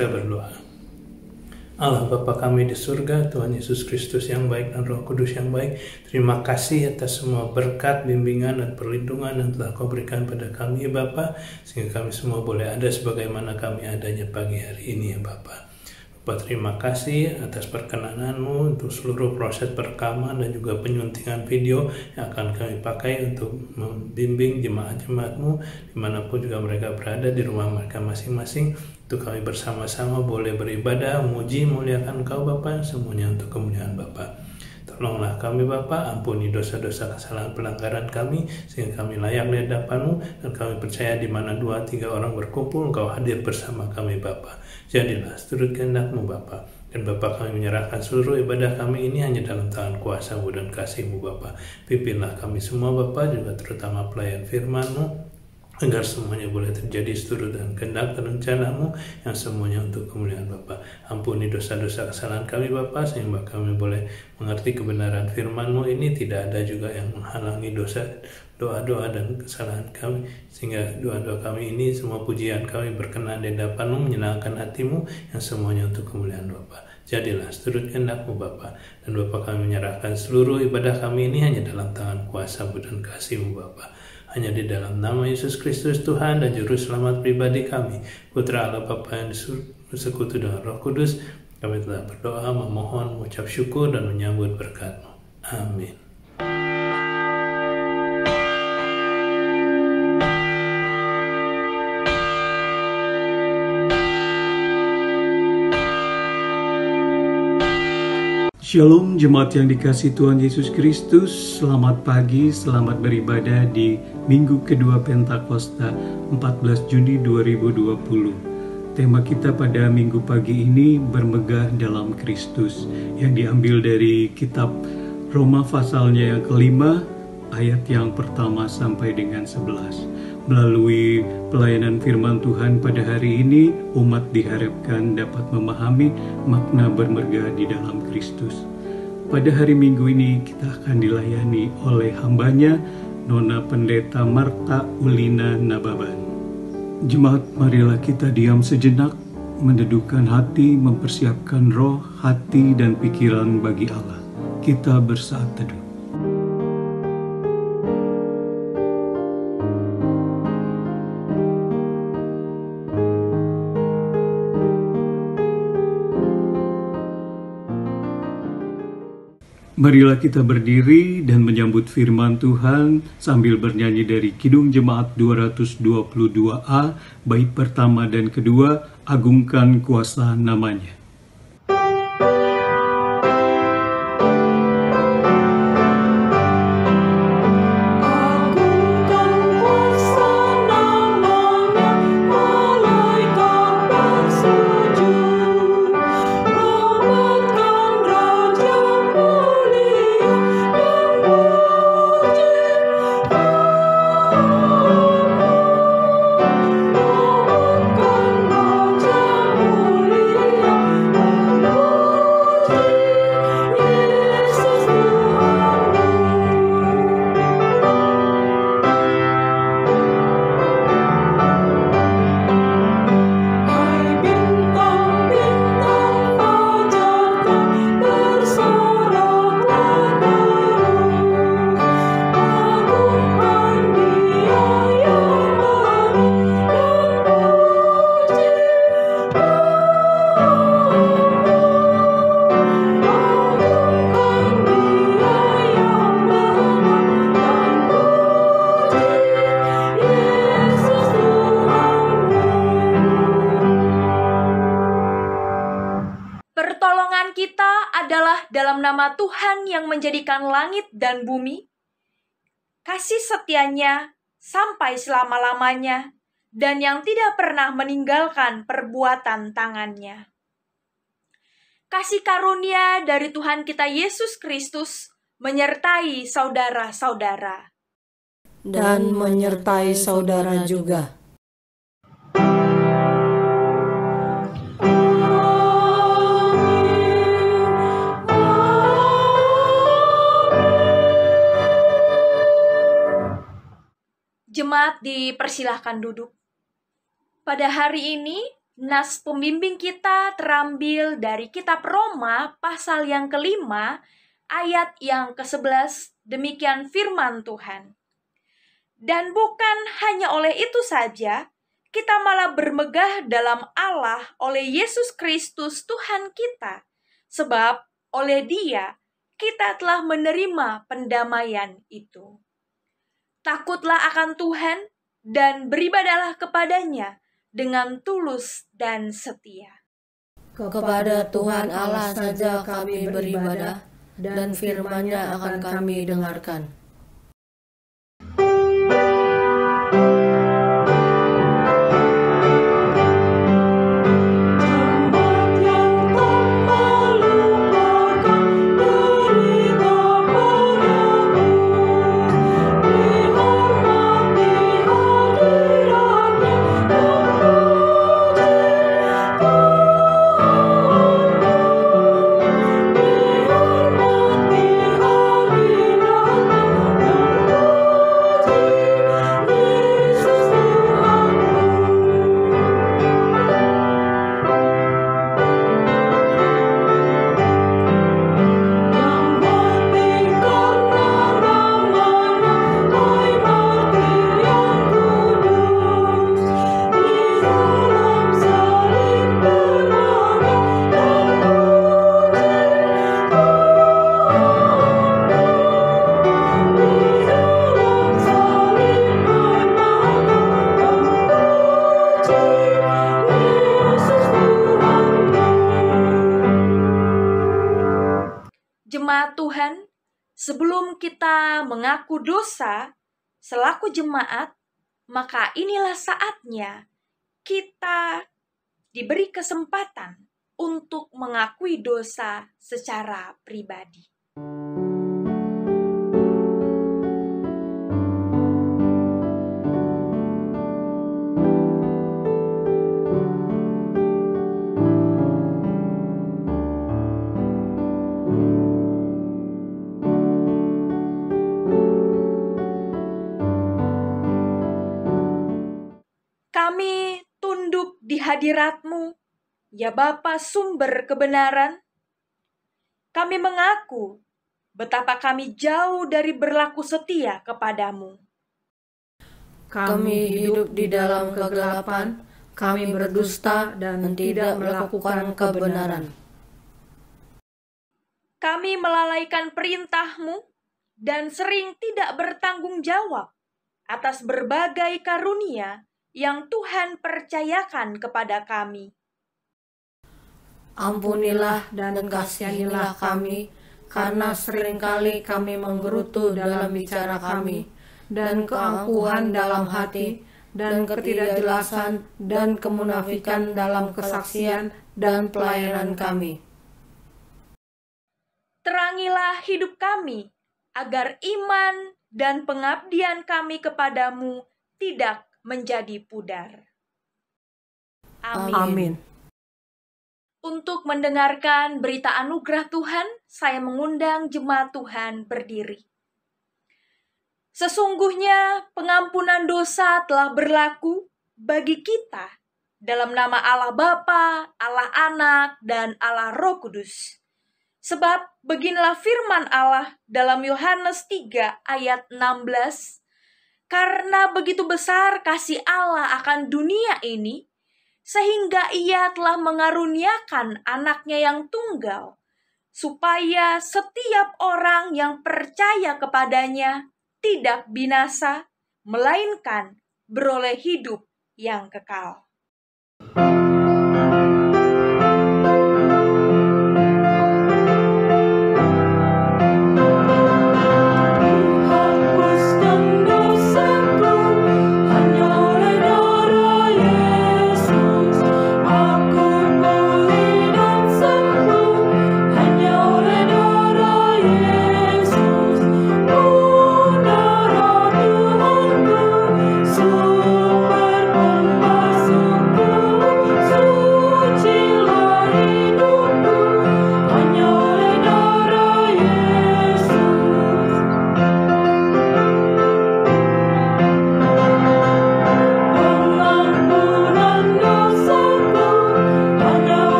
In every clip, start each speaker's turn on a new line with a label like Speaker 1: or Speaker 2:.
Speaker 1: Kita berdoa. Allah Bapa kami di surga, Tuhan Yesus Kristus yang baik dan Roh Kudus yang baik, terima kasih atas semua berkat, bimbingan, dan perlindungan yang telah Kau berikan pada kami ya Bapa, sehingga kami semua boleh ada sebagaimana kami adanya pagi hari ini ya Bapa. Bapa, terima kasih atas perkenanan-Mu untuk seluruh proses perekaman dan juga penyuntingan video yang akan kami pakai untuk membimbing jemaat-jemaat-Mu dimanapun juga mereka berada di rumah mereka masing-masing, untuk kami bersama-sama boleh beribadah, memuji, muliakan Kau Bapa, semuanya untuk kemuliaan Bapa. Tolonglah kami Bapa, ampuni dosa-dosa kesalahan pelanggaran kami, sehingga kami layak di hadapan-Mu, dan kami percaya di mana 2-3 orang berkumpul, Engkau hadir bersama kami Bapa. Jadilah seturut kehendak-Mu Bapa, dan Bapa kami menyerahkan seluruh ibadah kami ini hanya dalam tangan kuasa-Mu dan kasih-Mu Bapa. Pimpinlah kami semua Bapa, juga terutama pelayan firman-Mu, agar semuanya boleh terjadi seturut dengan kehendak dan rencana-Mu yang semuanya untuk kemuliaan Bapa. Ampuni dosa-dosa kesalahan kami Bapa, sehingga kami boleh mengerti kebenaran firman-Mu ini, tidak ada juga yang menghalangi doa-doa dan kesalahan kami, sehingga doa-doa kami ini, semua pujian kami berkenan di hadapan-Mu, menyenangkan hati-Mu yang semuanya untuk kemuliaan Bapa. Jadilah seturut kehendak-Mu Bapa, dan Bapa kami menyerahkan seluruh ibadah kami ini hanya dalam tangan kuasa-Mu dan kasih-Mu Bapa. Hanya di dalam nama Yesus Kristus Tuhan dan Juru Selamat pribadi kami, Putra Allah Bapa yang bersekutu dengan Roh Kudus, kami telah berdoa, memohon, mengucap syukur, dan menyambut berkat-Mu. Amin.
Speaker 2: Shalom jemaat yang dikasihi Tuhan Yesus Kristus, selamat pagi, selamat beribadah di minggu kedua Pentakosta 14 Juni 2020. Tema kita pada minggu pagi ini bermegah dalam Kristus, yang diambil dari kitab Roma pasalnya yang kelima, ayat yang pertama sampai dengan 11. Melalui pelayanan firman Tuhan pada hari ini, umat diharapkan dapat memahami makna bermegah di dalam Kristus. Pada hari Minggu ini kita akan dilayani oleh hambanya, Nona Pendeta Marta Ulina Nababan. Jemaat, marilah kita diam sejenak, mendudukan hati, mempersiapkan roh, hati, dan pikiran bagi Allah. Kita bersaat teduh. Marilah kita berdiri dan menyambut firman Tuhan sambil bernyanyi dari Kidung Jemaat 222A, bait pertama dan kedua, Agungkan Kuasa Namanya.
Speaker 3: Dalam nama Tuhan yang menjadikan langit dan bumi, kasih setianya sampai selama-lamanya, dan yang tidak pernah meninggalkan perbuatan tangannya. Kasih karunia dari Tuhan kita Yesus Kristus menyertai saudara-saudara.
Speaker 4: Dan menyertai saudara juga.
Speaker 3: Jemaat dipersilahkan duduk. Pada hari ini, Nas pembimbing kita terambil dari kitab Roma pasal yang ke-5 ayat yang ke-11. Demikian firman Tuhan. Dan bukan hanya oleh itu saja, kita malah bermegah dalam Allah oleh Yesus Kristus Tuhan kita. Sebab oleh Dia kita telah menerima pendamaian itu. Takutlah akan Tuhan dan beribadahlah kepadanya dengan tulus dan setia.
Speaker 4: Kepada Tuhan Allah saja kami beribadah, dan firman-Nya akan kami dengarkan.
Speaker 3: Jemaat Tuhan, sebelum kita mengaku dosa selaku jemaat, maka inilah saatnya kita diberi kesempatan untuk mengakui dosa secara pribadi. Kami tunduk di hadirat-Mu, ya Bapa sumber kebenaran. Kami mengaku betapa kami jauh dari berlaku setia kepadamu.
Speaker 4: Kami hidup di dalam kegelapan, kami berdusta dan tidak melakukan kebenaran.
Speaker 3: Kami melalaikan perintah-Mu dan sering tidak bertanggung jawab atas berbagai karunia yang Tuhan percayakan kepada kami.
Speaker 4: Ampunilah dan kasihanilah kami, karena seringkali kami menggerutu dalam bicara kami, dan keangkuhan dalam hati, dan ketidakjelasan, dan kemunafikan dalam kesaksian dan pelayanan kami.
Speaker 3: Terangilah hidup kami, agar iman dan pengabdian kami kepadamu tidak menjadi pudar. Amin.
Speaker 4: Amin.
Speaker 3: Untuk mendengarkan berita anugerah Tuhan, saya mengundang jemaat Tuhan berdiri. Sesungguhnya pengampunan dosa telah berlaku bagi kita dalam nama Allah Bapa, Allah Anak, dan Allah Roh Kudus. Sebab beginilah firman Allah dalam Yohanes 3 ayat 16, karena begitu besar kasih Allah akan dunia ini, sehingga Ia telah mengaruniakan anaknya yang tunggal, supaya setiap orang yang percaya kepadanya tidak binasa, melainkan beroleh hidup yang kekal.
Speaker 5: Sumber pembasuhan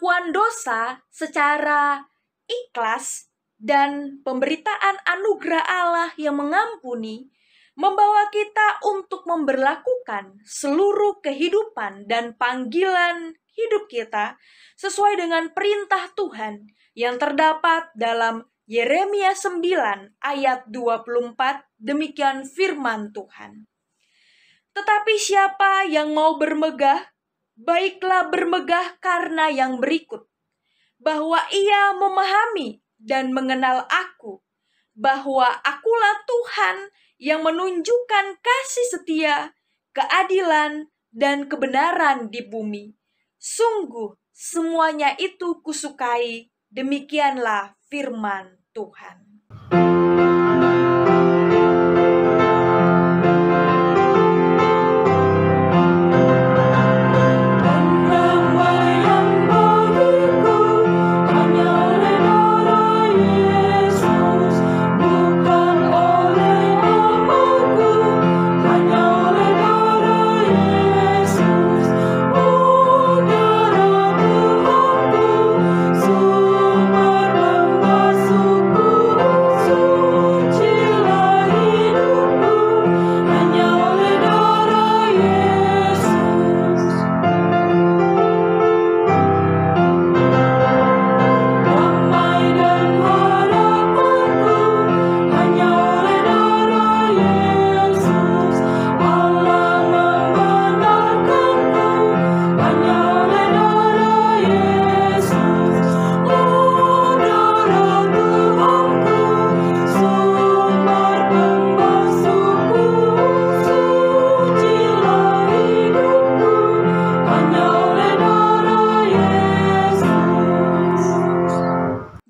Speaker 3: pengakuan dosa secara ikhlas dan pemberitaan anugerah Allah yang mengampuni membawa kita untuk memberlakukan seluruh kehidupan dan panggilan hidup kita sesuai dengan perintah Tuhan yang terdapat dalam Yeremia 9 ayat 24, demikian firman Tuhan. Tetapi siapa yang mau bermegah, baiklah bermegah karena yang berikut, bahwa ia memahami dan mengenal aku, bahwa akulah Tuhan yang menunjukkan kasih setia, keadilan, dan kebenaran di bumi. Sungguh semuanya itu kusukai, demikianlah firman Tuhan.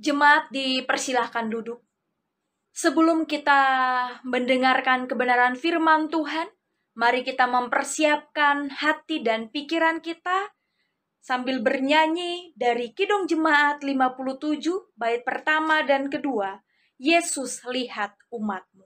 Speaker 3: Jemaat dipersilahkan duduk. Sebelum kita mendengarkan kebenaran firman Tuhan, mari kita mempersiapkan hati dan pikiran kita sambil bernyanyi dari Kidung Jemaat 57, bait pertama dan kedua, Yesus lihat umat-Mu.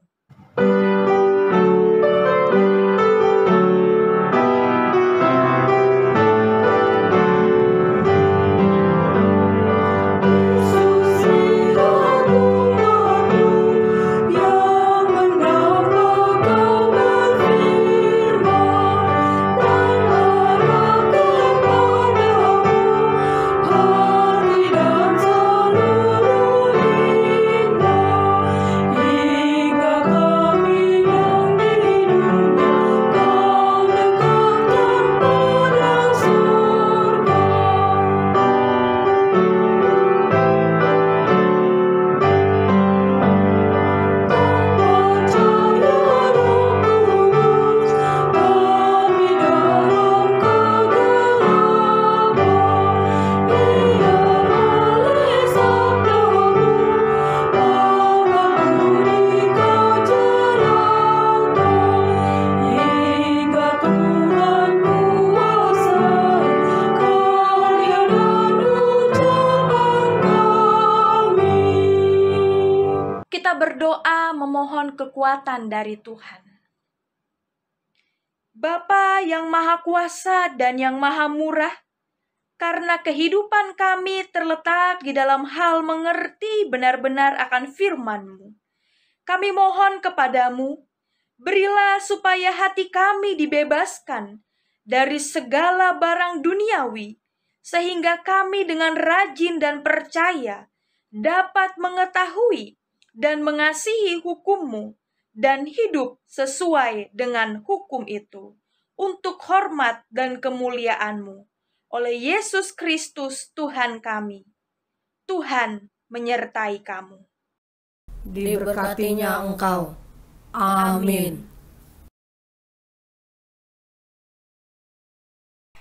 Speaker 3: Berdoa memohon kekuatan dari Tuhan. Bapa yang Maha Kuasa dan yang Maha Murah, karena kehidupan kami terletak di dalam hal mengerti benar-benar akan firman-Mu, kami mohon kepadamu, berilah supaya hati kami dibebaskan dari segala barang duniawi, sehingga kami dengan rajin dan percaya dapat mengetahui dan mengasihi hukum-Mu dan hidup sesuai dengan hukum itu untuk hormat dan kemuliaan-Mu oleh Yesus Kristus Tuhan kami. Tuhan menyertai kamu.
Speaker 4: Diberkatinya Engkau. Amin.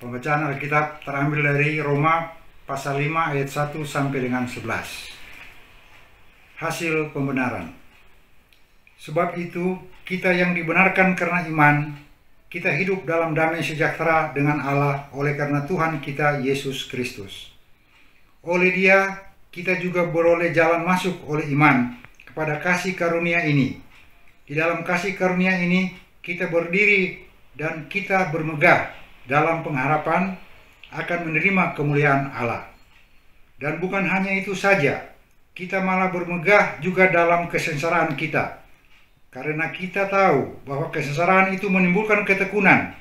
Speaker 5: Pembacaan Alkitab terambil dari Roma pasal 5 ayat 1 sampai dengan 11. Hasil pembenaran. Sebab itu, kita yang dibenarkan karena iman, kita hidup dalam damai sejahtera dengan Allah oleh karena Tuhan kita Yesus Kristus. Oleh Dia, kita juga beroleh jalan masuk oleh iman kepada kasih karunia ini. Di dalam kasih karunia ini, kita berdiri dan kita bermegah dalam pengharapan akan menerima kemuliaan Allah. Dan bukan hanya itu saja, kita malah bermegah juga dalam kesengsaraan kita. Karena kita tahu bahwa kesengsaraan itu menimbulkan ketekunan,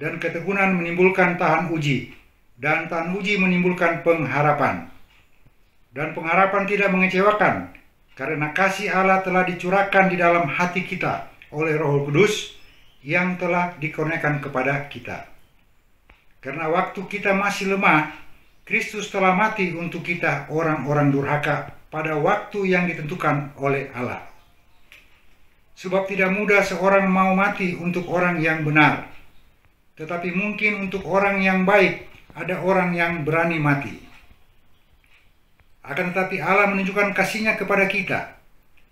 Speaker 5: dan ketekunan menimbulkan tahan uji, dan tahan uji menimbulkan pengharapan. Dan pengharapan tidak mengecewakan, karena kasih Allah telah dicurahkan di dalam hati kita oleh Roh Kudus yang telah dikurniakan kepada kita. Karena waktu kita masih lemah, Kristus telah mati untuk kita orang-orang durhaka pada waktu yang ditentukan oleh Allah. Sebab tidak mudah seorang mau mati untuk orang yang benar, tetapi mungkin untuk orang yang baik ada orang yang berani mati. Akan tetapi Allah menunjukkan kasih-Nya kepada kita,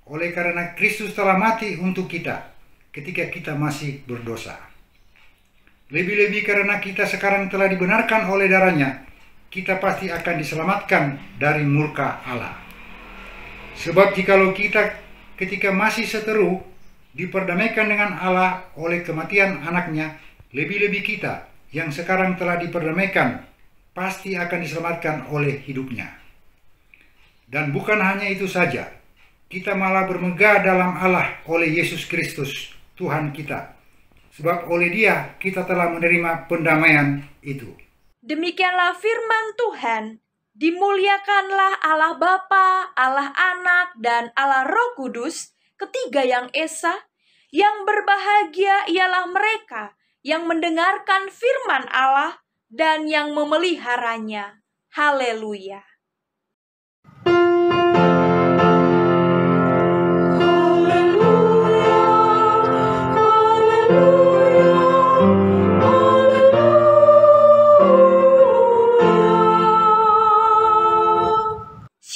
Speaker 5: oleh karena Kristus telah mati untuk kita ketika kita masih berdosa. Lebih-lebih karena kita sekarang telah dibenarkan oleh darah-Nya, kita pasti akan diselamatkan dari murka Allah. Sebab jikalau kita ketika masih seteru diperdamaikan dengan Allah oleh kematian anaknya, lebih-lebih kita yang sekarang telah diperdamaikan pasti akan diselamatkan oleh hidupnya. Dan bukan hanya itu saja, kita malah bermegah dalam Allah oleh Yesus Kristus Tuhan kita. Sebab oleh Dia kita telah menerima pendamaian itu.
Speaker 3: Demikianlah firman Tuhan. Dimuliakanlah Allah Bapa, Allah Anak, dan Allah Roh Kudus, ketiga yang esa. Yang berbahagia ialah mereka yang mendengarkan firman Allah dan yang memeliharanya. Haleluya.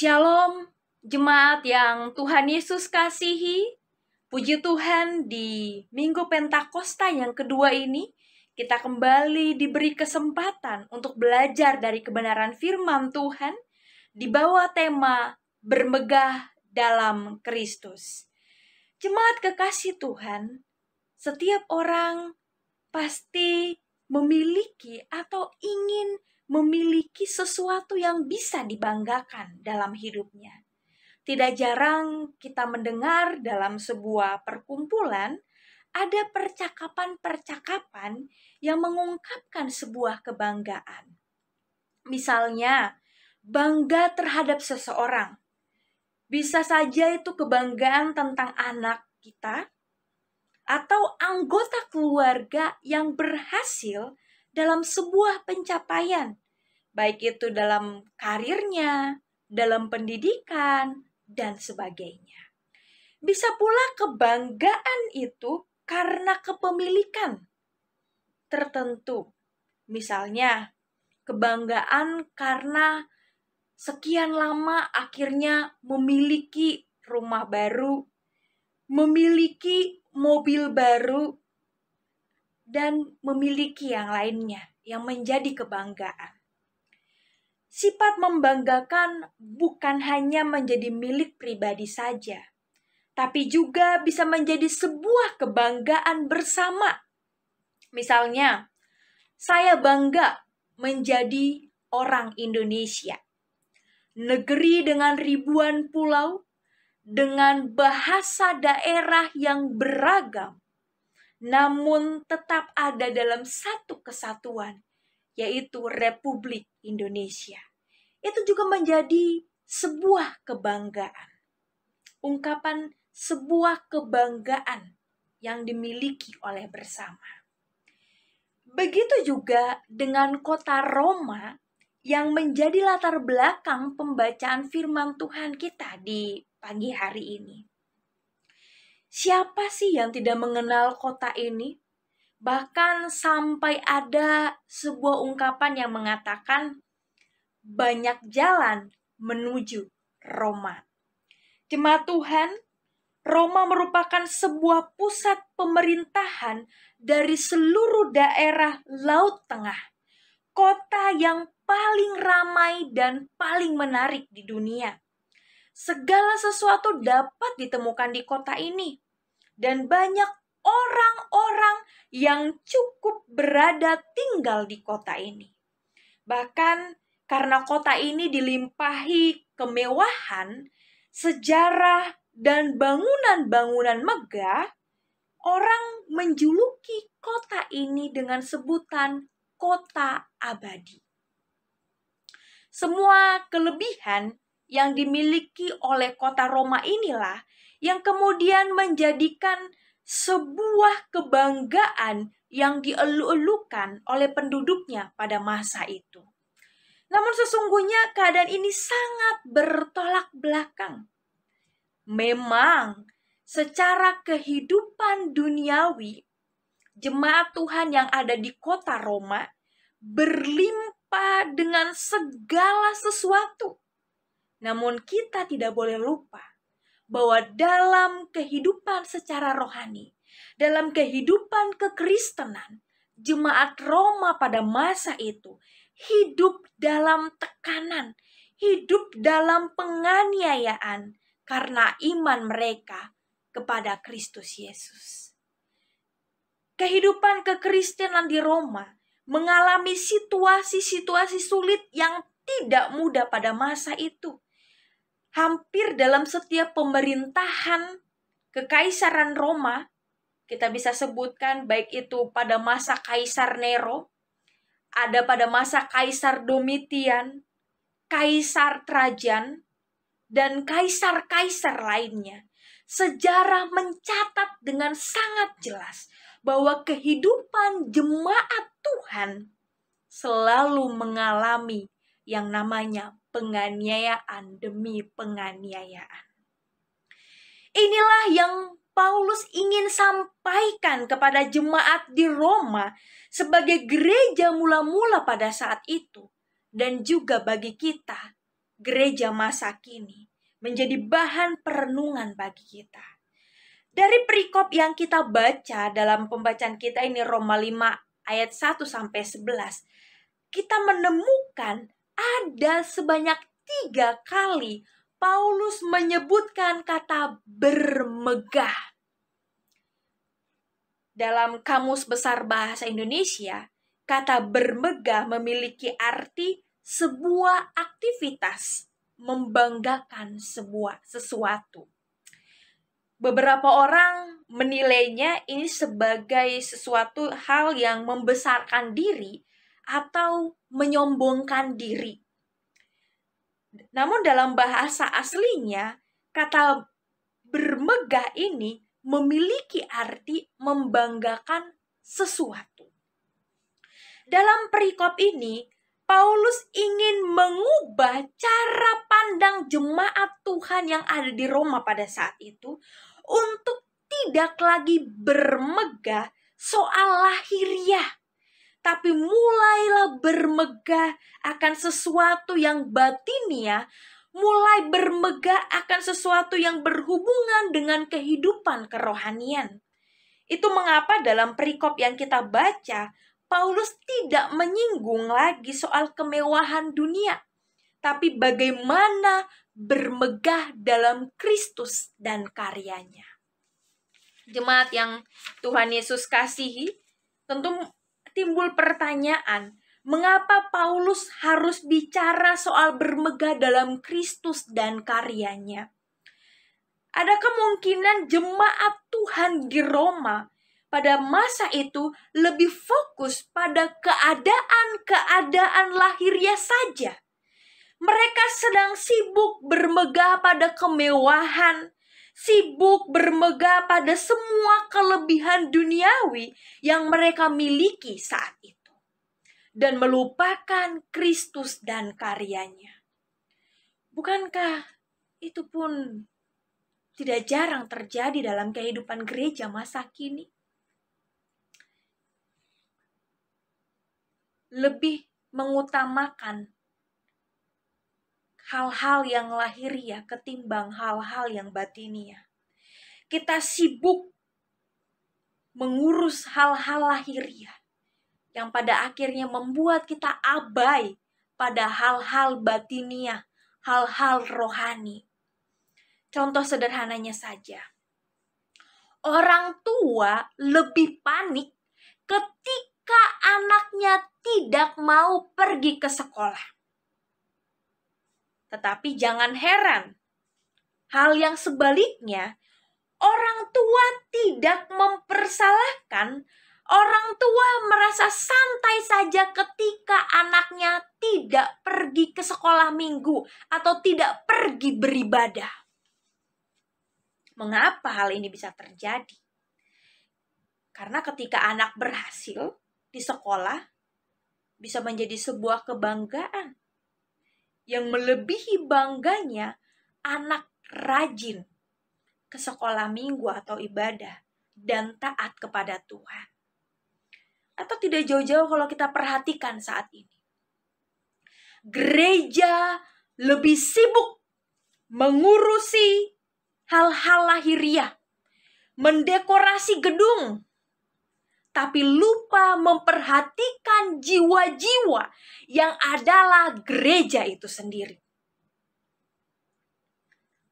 Speaker 3: Shalom, jemaat yang Tuhan Yesus kasihi. Puji Tuhan, di Minggu Pentakosta yang kedua ini, kita kembali diberi kesempatan untuk belajar dari kebenaran firman Tuhan di bawah tema bermegah dalam Kristus. Jemaat kekasih Tuhan, setiap orang pasti memiliki atau ingin memiliki sesuatu yang bisa dibanggakan dalam hidupnya. Tidak jarang kita mendengar dalam sebuah perkumpulan ada percakapan-percakapan yang mengungkapkan sebuah kebanggaan. Misalnya, bangga terhadap seseorang. Bisa saja itu kebanggaan tentang anak kita atau anggota keluarga yang berhasil dalam sebuah pencapaian, baik itu dalam karirnya, dalam pendidikan, dan sebagainya. Bisa pula kebanggaan itu karena kepemilikan tertentu. Misalnya, kebanggaan karena sekian lama akhirnya memiliki rumah baru, memiliki mobil baru, dan memiliki yang lainnya yang menjadi kebanggaan. Sifat membanggakan bukan hanya menjadi milik pribadi saja, tapi juga bisa menjadi sebuah kebanggaan bersama. Misalnya, saya bangga menjadi orang Indonesia. Negeri dengan ribuan pulau, dengan bahasa daerah yang beragam, namun tetap ada dalam satu kesatuan, yaitu Republik Indonesia. Itu juga menjadi sebuah kebanggaan. Ungkapan sebuah kebanggaan yang dimiliki oleh bersama. Begitu juga dengan kota Roma yang menjadi latar belakang pembacaan firman Tuhan kita di pagi hari ini. Siapa sih yang tidak mengenal kota ini? Bahkan sampai ada sebuah ungkapan yang mengatakan banyak jalan menuju Roma. Jemaat Tuhan, Roma merupakan sebuah pusat pemerintahan dari seluruh daerah Laut Tengah. Kota yang paling ramai dan paling menarik di dunia. Segala sesuatu dapat ditemukan di kota ini. Dan banyak orang-orang yang cukup berada tinggal di kota ini. Bahkan karena kota ini dilimpahi kemewahan, sejarah, dan bangunan-bangunan megah, orang menjuluki kota ini dengan sebutan kota abadi. Semua kelebihan yang dimiliki oleh kota Roma inilah yang kemudian menjadikan sebuah kebanggaan yang dielu-elukan oleh penduduknya pada masa itu. Namun sesungguhnya keadaan ini sangat bertolak belakang. Memang secara kehidupan duniawi, jemaat Tuhan yang ada di kota Roma berlimpah dengan segala sesuatu. Namun kita tidak boleh lupa bahwa dalam kehidupan secara rohani, dalam kehidupan kekristenan, jemaat Roma pada masa itu hidup dalam tekanan, hidup dalam penganiayaan karena iman mereka kepada Kristus Yesus. Kehidupan kekristenan di Roma mengalami situasi-situasi sulit yang tidak mudah pada masa itu. Hampir dalam setiap pemerintahan kekaisaran Roma, kita bisa sebutkan baik itu pada masa Kaisar Nero, ada pada masa Kaisar Domitian, Kaisar Trajan, dan kaisar-kaisar lainnya. Sejarah mencatat dengan sangat jelas bahwa kehidupan jemaat Tuhan selalu mengalami yang namanya penganiayaan demi penganiayaan. Inilah yang Paulus ingin sampaikan kepada jemaat di Roma sebagai gereja mula-mula pada saat itu, dan juga bagi kita, gereja masa kini, menjadi bahan perenungan bagi kita. Dari perikop yang kita baca dalam pembacaan kita ini, Roma 5 ayat 1-11, kita menemukan ada sebanyak 3 kali Paulus menyebutkan kata bermegah. Dalam Kamus Besar Bahasa Indonesia, kata bermegah memiliki arti sebuah aktivitas membanggakan sesuatu. Beberapa orang menilainya ini sebagai sesuatu hal yang membesarkan diri atau menyombongkan diri. Namun dalam bahasa aslinya, kata bermegah ini memiliki arti membanggakan sesuatu. Dalam perikop ini, Paulus ingin mengubah cara pandang jemaat Tuhan yang ada di Roma pada saat itu untuk tidak lagi bermegah soal lahiriah, tapi mulailah bermegah akan sesuatu yang batiniah, mulai bermegah akan sesuatu yang berhubungan dengan kehidupan kerohanian. Itu mengapa dalam perikop yang kita baca, Paulus tidak menyinggung lagi soal kemewahan dunia, tapi bagaimana bermegah dalam Kristus dan karyanya. Jemaat yang Tuhan Yesus kasihi, tentu timbul pertanyaan, mengapa Paulus harus bicara soal bermegah dalam Kristus dan karyanya? Ada kemungkinan jemaat Tuhan di Roma pada masa itu lebih fokus pada keadaan lahiriah saja. Mereka sedang sibuk bermegah pada kemewahan, sibuk bermegah pada semua kelebihan duniawi yang mereka miliki saat itu, dan melupakan Kristus dan karyanya. Bukankah itu pun tidak jarang terjadi dalam kehidupan gereja masa kini? Lebih mengutamakan hal-hal yang lahiriah ketimbang hal-hal yang batiniah. Kita sibuk mengurus hal-hal lahiriah yang pada akhirnya membuat kita abai pada hal-hal batiniah, hal-hal rohani. Contoh sederhananya saja, orang tua lebih panik ketika anaknya tidak mau pergi ke sekolah. Tetapi jangan heran, hal yang sebaliknya, orang tua tidak mempersalahkan. Orang tua merasa santai saja ketika anaknya tidak pergi ke sekolah minggu atau tidak pergi beribadah. Mengapa hal ini bisa terjadi? Karena ketika anak berhasil di sekolah, bisa menjadi sebuah kebanggaan. Yang melebihi bangganya, anak rajin ke sekolah minggu atau ibadah dan taat kepada Tuhan. Atau tidak jauh-jauh kalau kita perhatikan saat ini. Gereja lebih sibuk mengurusi hal-hal lahiriah, mendekorasi gedung, tapi lupa memperhatikan jiwa-jiwa yang adalah gereja itu sendiri.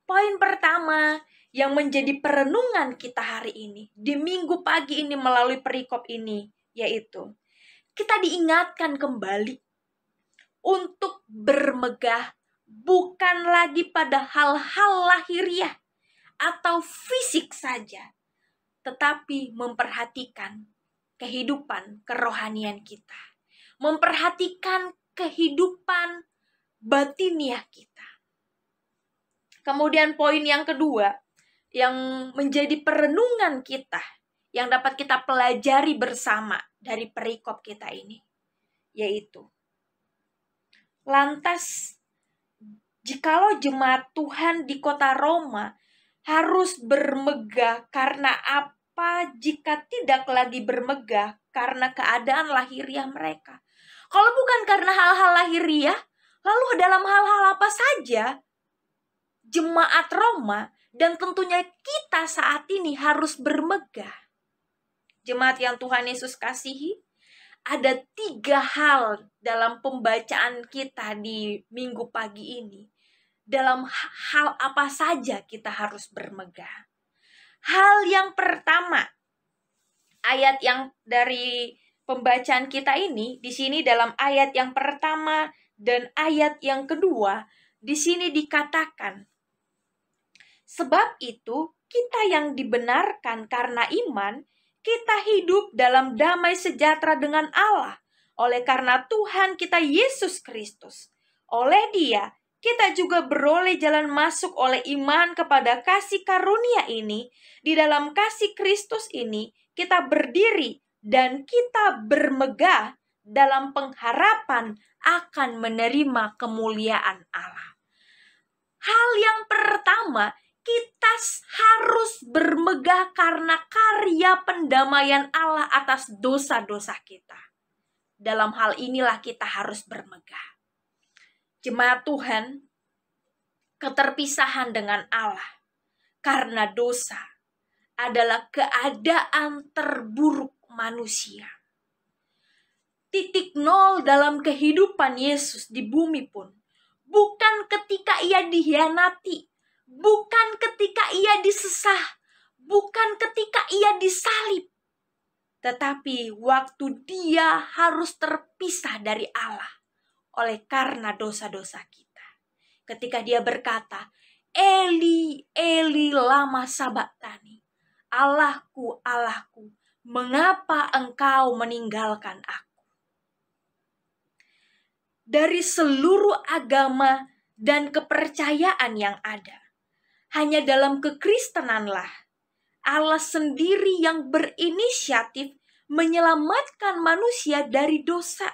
Speaker 3: Poin pertama yang menjadi perenungan kita hari ini, di minggu pagi ini melalui perikop ini, yaitu kita diingatkan kembali untuk bermegah bukan lagi pada hal-hal lahiriah atau fisik saja, tetapi memperhatikan kehidupan kerohanian kita, memperhatikan kehidupan batiniah kita. Kemudian poin yang kedua yang menjadi perenungan kita, yang dapat kita pelajari bersama dari perikop kita ini, yaitu lantas jikalau jemaat Tuhan di kota Roma harus bermegah karena apa jika tidak lagi bermegah karena keadaan lahiriah mereka? Kalau bukan karena hal-hal lahiriah, lalu dalam hal-hal apa saja jemaat Roma dan tentunya kita saat ini harus bermegah? Jemaat yang Tuhan Yesus kasihi, ada 3 hal dalam pembacaan kita di minggu pagi ini. Dalam hal apa saja kita harus bermegah. Hal yang pertama, ayat yang dari pembacaan kita ini, di sini dalam ayat yang pertama dan ayat yang kedua, di sini dikatakan, sebab itu kita yang dibenarkan karena iman, kita hidup dalam damai sejahtera dengan Allah, oleh karena Tuhan kita Yesus Kristus. Oleh Dia, kita juga beroleh jalan masuk oleh iman kepada kasih karunia ini. Di dalam kasih Kristus ini, kita berdiri dan kita bermegah dalam pengharapan akan menerima kemuliaan Allah. Hal yang pertama, kita harus bermegah karena karya pendamaian Allah atas dosa-dosa kita. Dalam hal inilah kita harus bermegah. Jemaat Tuhan, keterpisahan dengan Allah karena dosa adalah keadaan terburuk manusia. Titik nol dalam kehidupan Yesus di bumi pun bukan ketika ia dihianati, bukan ketika ia disesah, bukan ketika ia disalib, tetapi waktu dia harus terpisah dari Allah oleh karena dosa-dosa kita. Ketika dia berkata, Eli, Eli lama sabachthani, Allahku, Allahku, mengapa engkau meninggalkan aku? Dari seluruh agama dan kepercayaan yang ada, hanya dalam kekristenanlah Allah sendiri yang berinisiatif menyelamatkan manusia dari dosa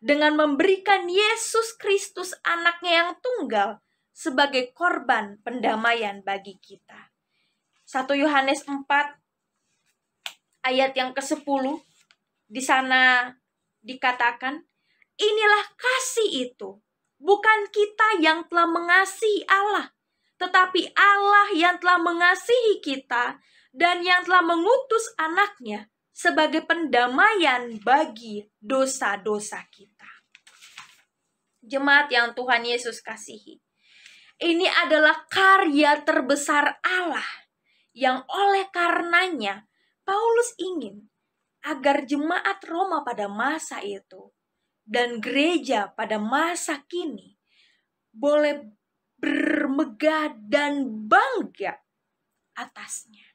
Speaker 3: dengan memberikan Yesus Kristus anaknya yang tunggal sebagai korban pendamaian bagi kita. 1 Yohanes 4 ayat yang ke-10 di sana dikatakan, inilah kasih itu, bukan kita yang telah mengasihi Allah, tetapi Allah yang telah mengasihi kita dan yang telah mengutus anaknya sebagai pendamaian bagi dosa-dosa kita. Jemaat yang Tuhan Yesus kasihi, ini adalah karya terbesar Allah yang oleh karenanya Paulus ingin agar jemaat Roma pada masa itu dan gereja pada masa kini boleh bermegah dan bangga atasnya.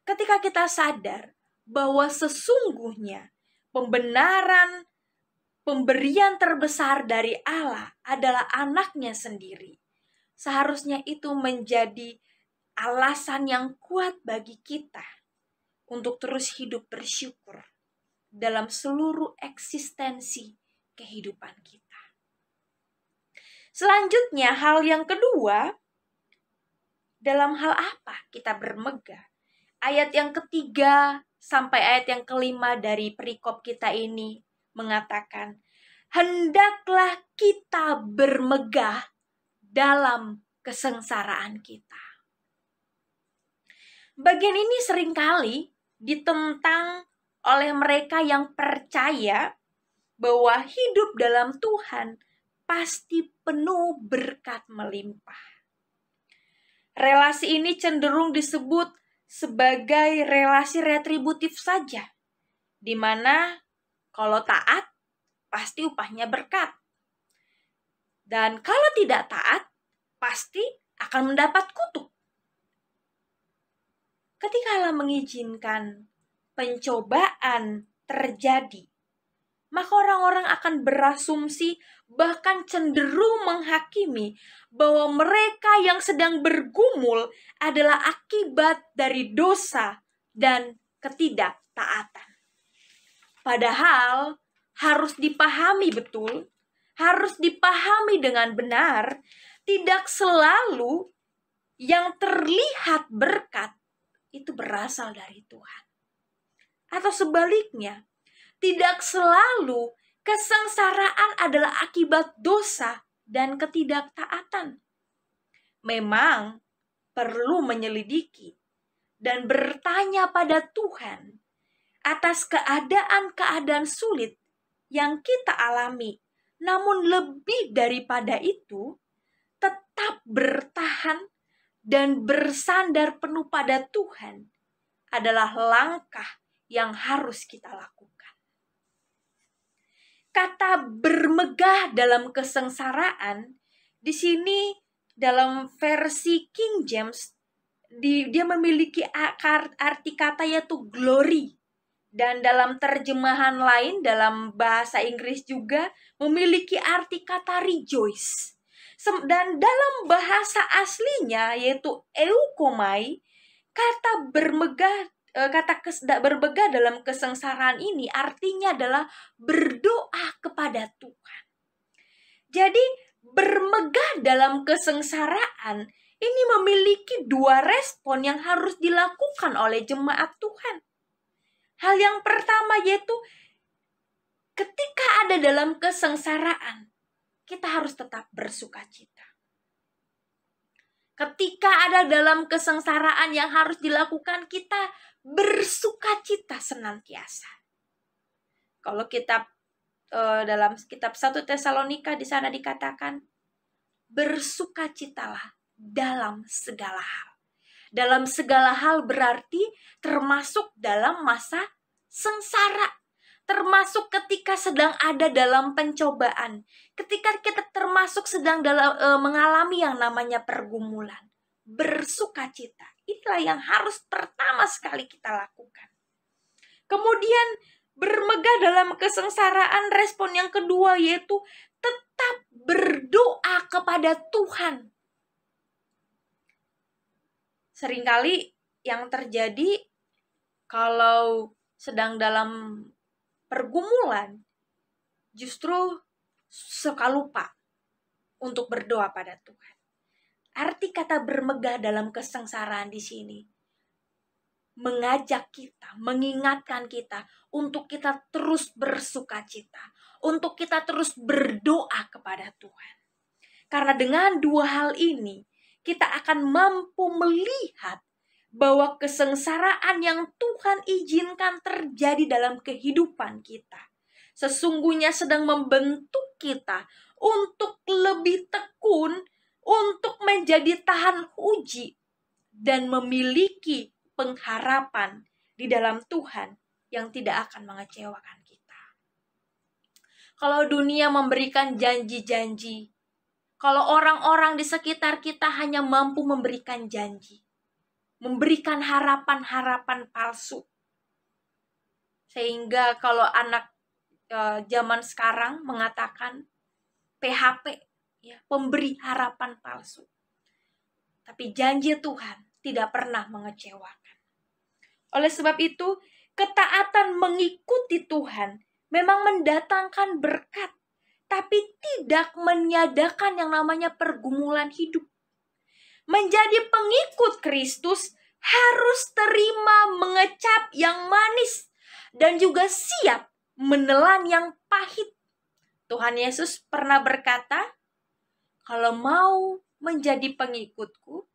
Speaker 3: Ketika kita sadar bahwa sesungguhnya pembenaran, pemberian terbesar dari Allah adalah anaknya sendiri, seharusnya itu menjadi alasan yang kuat bagi kita untuk terus hidup bersyukur dalam seluruh eksistensi kehidupan kita. Selanjutnya, hal yang kedua, dalam hal apa kita bermegah? Ayat yang ketiga sampai ayat yang kelima dari perikop kita ini mengatakan, hendaklah kita bermegah dalam kesengsaraan kita. Bagian ini seringkali ditentang oleh mereka yang percaya bahwa hidup dalam Tuhan pasti penuh berkat melimpah. Relasi ini cenderung disebut sebagai relasi retributif saja, di mana kalau taat pasti upahnya berkat, dan kalau tidak taat pasti akan mendapat kutuk. Ketika Allah mengizinkan pencobaan terjadi, maka orang-orang akan berasumsi, bahkan cenderung menghakimi bahwa mereka yang sedang bergumul adalah akibat dari dosa dan ketidaktaatan. Padahal harus dipahami betul, harus dipahami dengan benar, tidak selalu yang terlihat berkat itu berasal dari Tuhan. Atau sebaliknya, tidak selalu kesengsaraan adalah akibat dosa dan ketidaktaatan. Memang perlu menyelidiki dan bertanya pada Tuhan atas keadaan-keadaan sulit yang kita alami. Namun lebih daripada itu, tetap bertahan dan bersandar penuh pada Tuhan adalah langkah yang harus kita lakukan. Kata bermegah dalam kesengsaraan di sini dalam versi King James dia memiliki arti kata yaitu glory, dan dalam terjemahan lain dalam bahasa Inggris juga memiliki arti kata rejoice. Dan dalam bahasa aslinya yaitu eukomai, kata bermegah dalam kesengsaraan ini artinya adalah berdoa kepada Tuhan. Jadi bermegah dalam kesengsaraan ini memiliki dua respon yang harus dilakukan oleh jemaat Tuhan. Hal yang pertama yaitu ketika ada dalam kesengsaraan, kita harus tetap bersukacita. Ketika ada dalam kesengsaraan yang harus dilakukan, kita bersukacita senantiasa. Kalau dalam kitab 1 Tesalonika di sana dikatakan, bersukacitalah dalam segala hal. Dalam segala hal berarti termasuk dalam masa sengsara. Termasuk ketika sedang ada dalam pencobaan. Ketika kita termasuk sedang mengalami yang namanya pergumulan. Bersukacita. Inilah yang harus pertama sekali kita lakukan. Kemudian bermegah dalam kesengsaraan, respon yang kedua yaitu tetap berdoa kepada Tuhan. Seringkali yang terjadi kalau sedang dalam pergumulan, justru suka lupa untuk berdoa pada Tuhan. Arti kata bermegah dalam kesengsaraan di sini mengajak kita, mengingatkan kita untuk kita terus bersukacita, untuk kita terus berdoa kepada Tuhan. Karena dengan dua hal ini, kita akan mampu melihat bahwa kesengsaraan yang Tuhan izinkan terjadi dalam kehidupan kita sesungguhnya sedang membentuk kita untuk lebih tekun, untuk menjadi tahan uji, dan memiliki pengharapan di dalam Tuhan yang tidak akan mengecewakan kita. Kalau dunia memberikan janji-janji kalau orang-orang di sekitar kita hanya mampu memberikan janji, memberikan harapan-harapan palsu. Sehingga kalau anak zaman sekarang mengatakan PHP, ya, pemberi harapan palsu. Tapi janji Tuhan tidak pernah mengecewakan. Oleh sebab itu, ketaatan mengikuti Tuhan memang mendatangkan berkat, tapi tidak meniadakan yang namanya pergumulan hidup. Menjadi pengikut Kristus harus terima mengecap yang manis dan juga siap menelan yang pahit. Tuhan Yesus pernah berkata, kalau mau menjadi pengikutku,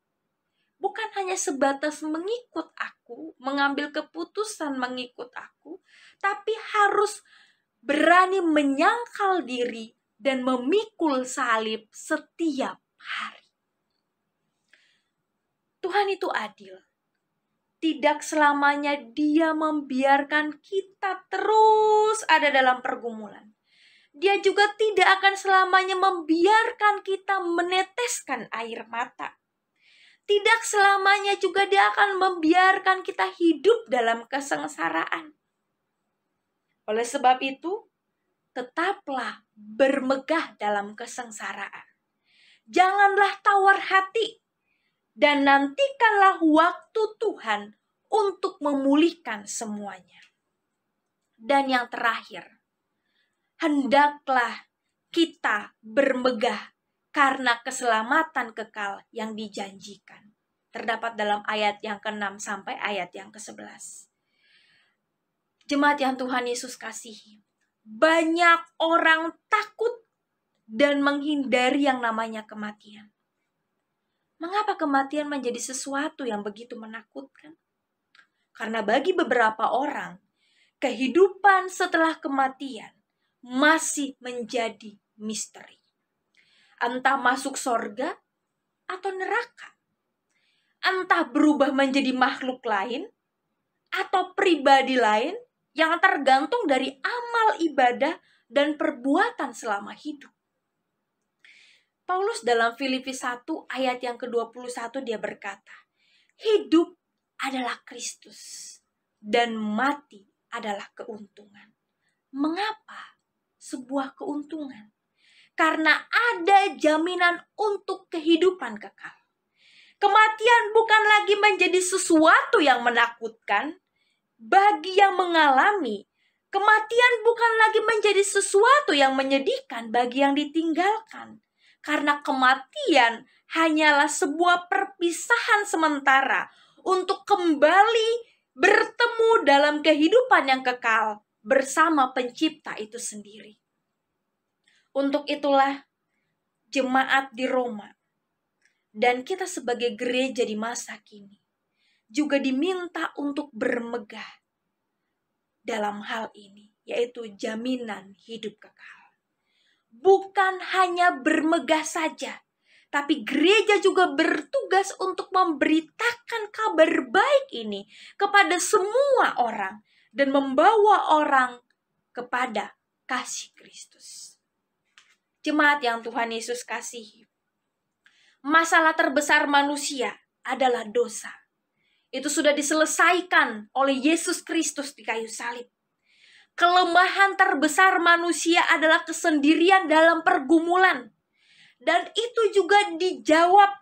Speaker 3: bukan hanya sebatas mengikut aku, mengambil keputusan mengikut aku, tapi harus berani menyangkal diri dan memikul salib setiap hari. Tuhan itu adil. Tidak selamanya Dia membiarkan kita terus ada dalam pergumulan. Dia juga tidak akan selamanya membiarkan kita meneteskan air mata. Tidak selamanya juga Dia akan membiarkan kita hidup dalam kesengsaraan. Oleh sebab itu, tetaplah bermegah dalam kesengsaraan. Janganlah tawar hati, dan nantikanlah waktu Tuhan untuk memulihkan semuanya. Dan yang terakhir, hendaklah kita bermegah karena keselamatan kekal yang dijanjikan. Terdapat dalam ayat yang ke-6 sampai ayat yang ke-11. Jemaat yang Tuhan Yesus kasihi, banyak orang takut dan menghindari yang namanya kematian. Mengapa kematian menjadi sesuatu yang begitu menakutkan? Karena bagi beberapa orang, kehidupan setelah kematian masih menjadi misteri. Entah masuk sorga atau neraka. Entah berubah menjadi makhluk lain atau pribadi lain yang tergantung dari amal ibadah dan perbuatan selama hidup. Paulus dalam Filipi 1 ayat yang ke-21 dia berkata, hidup adalah Kristus dan mati adalah keuntungan. Mengapa sebuah keuntungan? Karena ada jaminan untuk kehidupan kekal. Kematian bukan lagi menjadi sesuatu yang menakutkan bagi yang mengalami. Kematian bukan lagi menjadi sesuatu yang menyedihkan bagi yang ditinggalkan. Karena kematian hanyalah sebuah perpisahan sementara untuk kembali bertemu dalam kehidupan yang kekal bersama Pencipta itu sendiri. Untuk itulah jemaat di Roma dan kita sebagai gereja di masa kini juga diminta untuk bermegah dalam hal ini, yaitu jaminan hidup kekal. Bukan hanya bermegah saja, tapi gereja juga bertugas untuk memberitakan kabar baik ini kepada semua orang dan membawa orang kepada kasih Kristus. Jemaat yang Tuhan Yesus kasihi, masalah terbesar manusia adalah dosa. Itu sudah diselesaikan oleh Yesus Kristus di kayu salib. Kelemahan terbesar manusia adalah kesendirian dalam pergumulan. Dan itu juga dijawab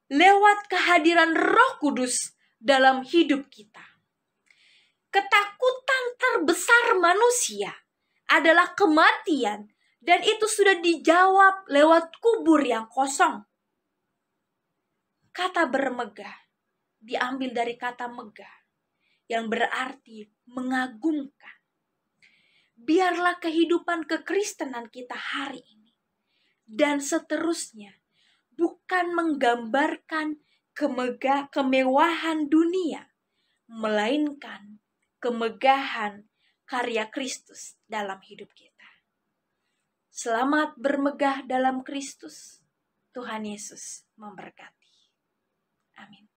Speaker 3: lewat kehadiran Roh Kudus dalam hidup kita. Ketakutan terbesar manusia adalah kematian. Dan itu sudah dijawab lewat kubur yang kosong. Kata bermegah diambil dari kata megah, yang berarti mengagumkan. Biarlah kehidupan kekristenan kita hari ini dan seterusnya bukan menggambarkan kemewahan dunia, melainkan kemegahan karya Kristus dalam hidup kita. Selamat bermegah dalam Kristus. Tuhan Yesus memberkati. Amin.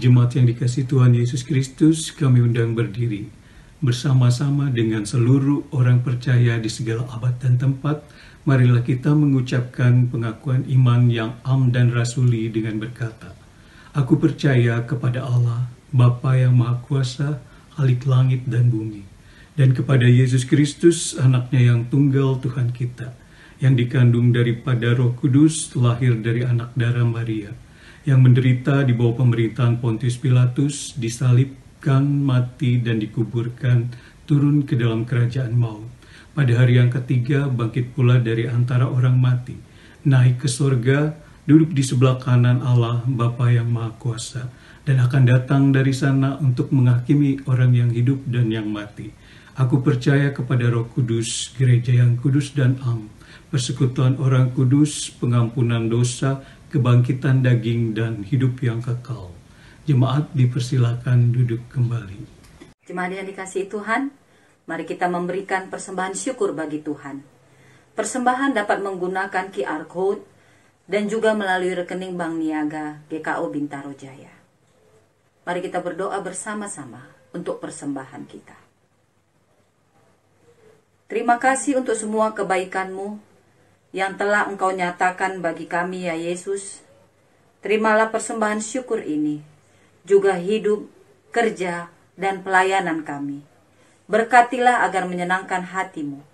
Speaker 2: Jemaat yang dikasihi Tuhan Yesus Kristus, kami undang berdiri bersama-sama dengan seluruh orang percaya di segala abad dan tempat. Marilah kita mengucapkan pengakuan iman yang am dan rasuli dengan berkata, Aku percaya kepada Allah, Bapa yang Maha Kuasa, Khalik langit dan bumi, dan kepada Yesus Kristus, anaknya yang tunggal Tuhan kita, yang dikandung daripada Roh Kudus, lahir dari anak darah Maria, yang menderita di bawah pemerintahan Pontius Pilatus, disalibkan, mati, dan dikuburkan, turun ke dalam kerajaan maut. Pada hari yang ketiga, bangkit pula dari antara orang mati, naik ke sorga, duduk di sebelah kanan Allah, Bapa yang Maha Kuasa, dan akan datang dari sana untuk menghakimi orang yang hidup dan yang mati. Aku percaya kepada Roh Kudus, gereja yang kudus dan am, persekutuan orang kudus, pengampunan dosa, kebangkitan daging, dan hidup yang kekal. Jemaat dipersilakan duduk kembali.
Speaker 6: Jemaat yang dikasihi Tuhan, mari kita memberikan persembahan syukur bagi Tuhan. Persembahan dapat menggunakan QR Code dan juga melalui rekening Bank Niaga GKO Bintaro Jaya. Mari kita berdoa bersama-sama untuk persembahan kita. Terima kasih untuk semua kebaikan-Mu yang telah Engkau nyatakan bagi kami, ya Yesus. Terimalah persembahan syukur ini, juga hidup, kerja, dan pelayanan kami. Berkatilah agar menyenangkan hati-Mu.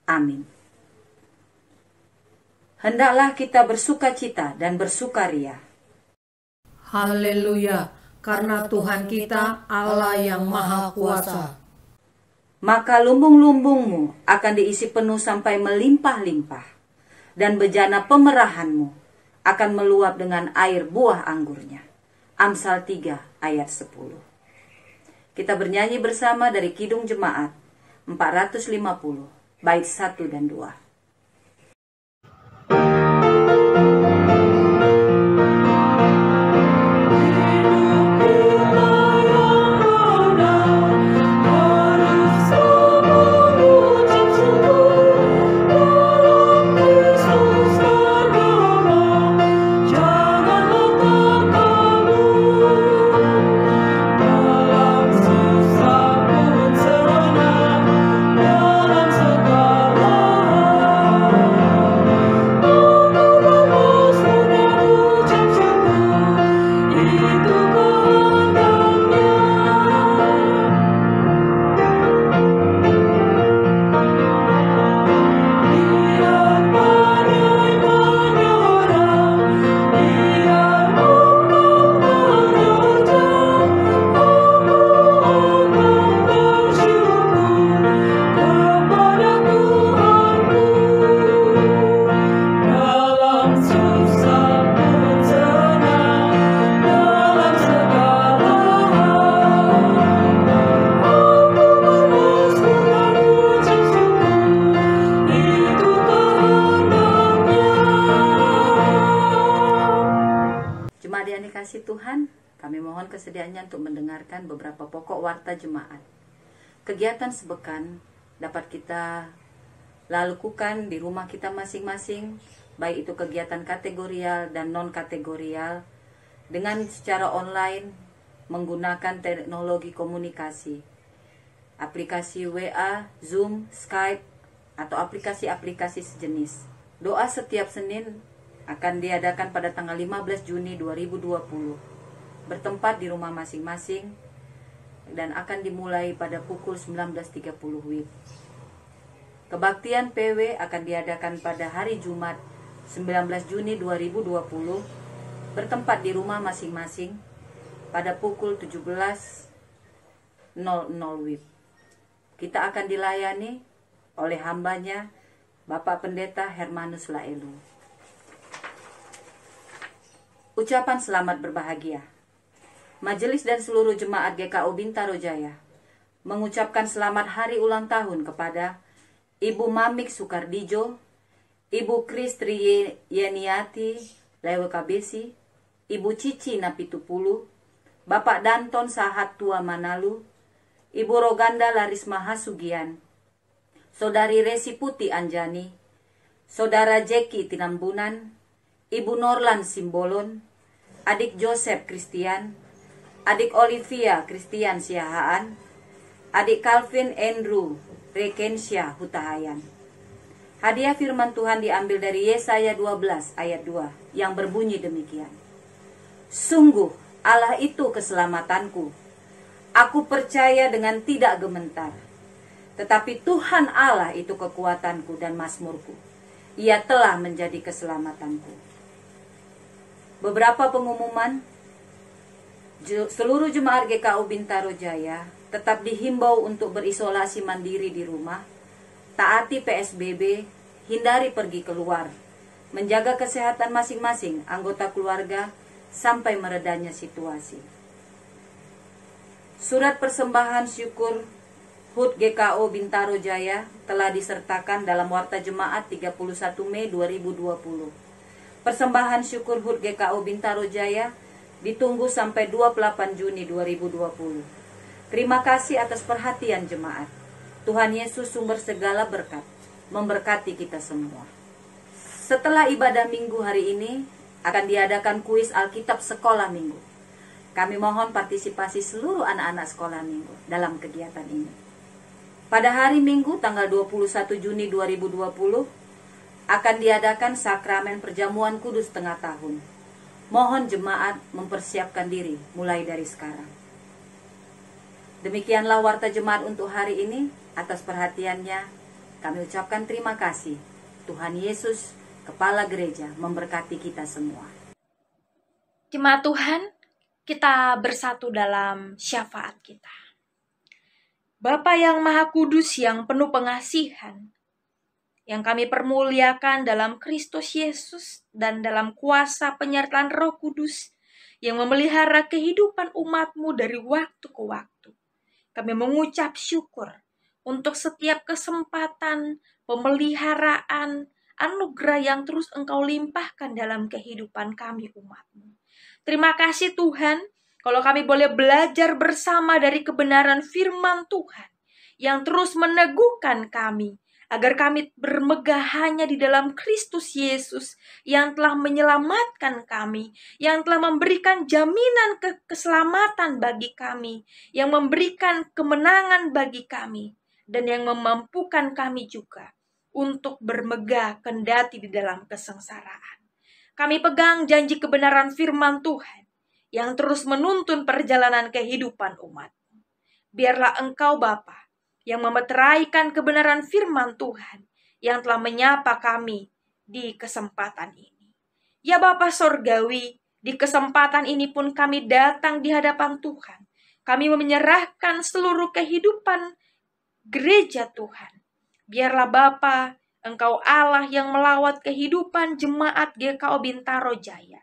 Speaker 6: Amin. Hendaklah kita bersukacita dan bersukaria.
Speaker 4: Haleluya, karena Tuhan kita Allah yang Maha Kuasa.
Speaker 6: Maka lumbung-lumbungmu akan diisi penuh sampai melimpah-limpah, dan bejana pemerahanmu akan meluap dengan air buah anggurnya. Amsal 3 ayat 10. Kita bernyanyi bersama dari Kidung Jemaat 450, bait 1 dan 2. Tuhan, kami mohon kesediaannya untuk mendengarkan beberapa pokok warta jemaat. Kegiatan sepekan dapat kita lakukan di rumah kita masing-masing, baik itu kegiatan kategorial dan non-kategorial, dengan secara online menggunakan teknologi komunikasi, aplikasi WA, Zoom, Skype, atau aplikasi-aplikasi sejenis. Doa setiap Senin akan diadakan pada tanggal 15 Juni 2020, bertempat di rumah masing-masing, dan akan dimulai pada pukul 19.30 WIB. Kebaktian PW akan diadakan pada hari Jumat 19 Juni 2020, bertempat di rumah masing-masing pada pukul 17.00 WIB. Kita akan dilayani oleh hambanya Bapak Pendeta Hermanus Laelu. Ucapan selamat berbahagia. Majelis dan seluruh jemaat GKO Bintaro Jaya mengucapkan selamat hari ulang tahun kepada Ibu Mamik Sukardijo, Ibu Kristri Yeniati Lewe Kabesi, Ibu Cici Napitupulu, Bapak Danton Sahat Tua Manalu, Ibu Roganda Larisma Hasugian, Saudari Resi Putih Anjani, Saudara Jeki Tinambunan, Ibu Norlan Simbolon, Adik Joseph Christian, adik Olivia Christian Siahaan, adik Calvin Andrew Rekensia Hutahayan. Hadiah firman Tuhan diambil dari Yesaya 12 ayat 2 yang berbunyi demikian. Sungguh Allah itu keselamatanku. Aku percaya dengan tidak gementar. Tetapi Tuhan Allah itu kekuatanku dan mazmurku. Ia telah menjadi keselamatanku. Beberapa pengumuman. Seluruh jemaat GKU Bintaro Jaya tetap dihimbau untuk berisolasi mandiri di rumah, taati PSBB, hindari pergi keluar, menjaga kesehatan masing-masing anggota keluarga sampai meredanya situasi. Surat persembahan syukur HUT GKO Bintaro Jaya telah disertakan dalam Warta Jemaat 31 Mei 2020. Persembahan syukur HUT GKO Bintaro Jaya ditunggu sampai 28 Juni 2020. Terima kasih atas perhatian jemaat. Tuhan Yesus sumber segala berkat, memberkati kita semua. Setelah ibadah minggu hari ini, akan diadakan kuis Alkitab Sekolah Minggu. Kami mohon partisipasi seluruh anak-anak sekolah minggu dalam kegiatan ini. Pada hari Minggu tanggal 21 Juni 2020 akan diadakan sakramen perjamuan kudus tengah tahun. Mohon jemaat mempersiapkan diri mulai dari sekarang. Demikianlah warta jemaat untuk hari ini. Atas perhatiannya kami ucapkan terima kasih. Tuhan Yesus, Kepala Gereja, memberkati kita semua.
Speaker 3: Jemaat Tuhan, kita bersatu dalam syafaat kita. Bapa yang Maha Kudus yang penuh pengasihan, yang kami permuliakan dalam Kristus Yesus dan dalam kuasa penyertaan Roh Kudus yang memelihara kehidupan umat-Mu dari waktu ke waktu. Kami mengucap syukur untuk setiap kesempatan, pemeliharaan, anugerah yang terus Engkau limpahkan dalam kehidupan kami umat-Mu. Terima kasih Tuhan, kalau kami boleh belajar bersama dari kebenaran firman Tuhan yang terus meneguhkan kami, agar kami bermegah hanya di dalam Kristus Yesus yang telah menyelamatkan kami, yang telah memberikan jaminan keselamatan bagi kami, yang memberikan kemenangan bagi kami, dan yang memampukan kami juga untuk bermegah kendati di dalam kesengsaraan. Kami pegang janji kebenaran firman Tuhan yang terus menuntun perjalanan kehidupan umat. Biarlah Engkau Bapa yang memeteraikan kebenaran firman Tuhan yang telah menyapa kami di kesempatan ini. Ya Bapa Sorgawi, di kesempatan ini pun kami datang di hadapan Tuhan. Kami menyerahkan seluruh kehidupan gereja Tuhan. Biarlah Bapa, Engkau Allah yang melawat kehidupan jemaat GKO Bintaro Jaya.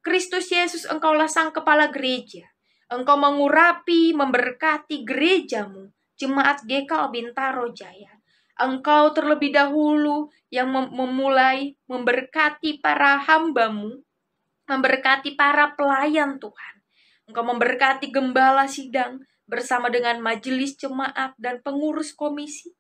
Speaker 3: Kristus Yesus, Engkaulah Sang Kepala Gereja. Engkau mengurapi, memberkati gereja-Mu, jemaat GKO Bintaro Jaya. Engkau terlebih dahulu yang memulai memberkati para hamba-Mu, memberkati para pelayan Tuhan. Engkau memberkati gembala sidang bersama dengan majelis jemaat dan pengurus komisi.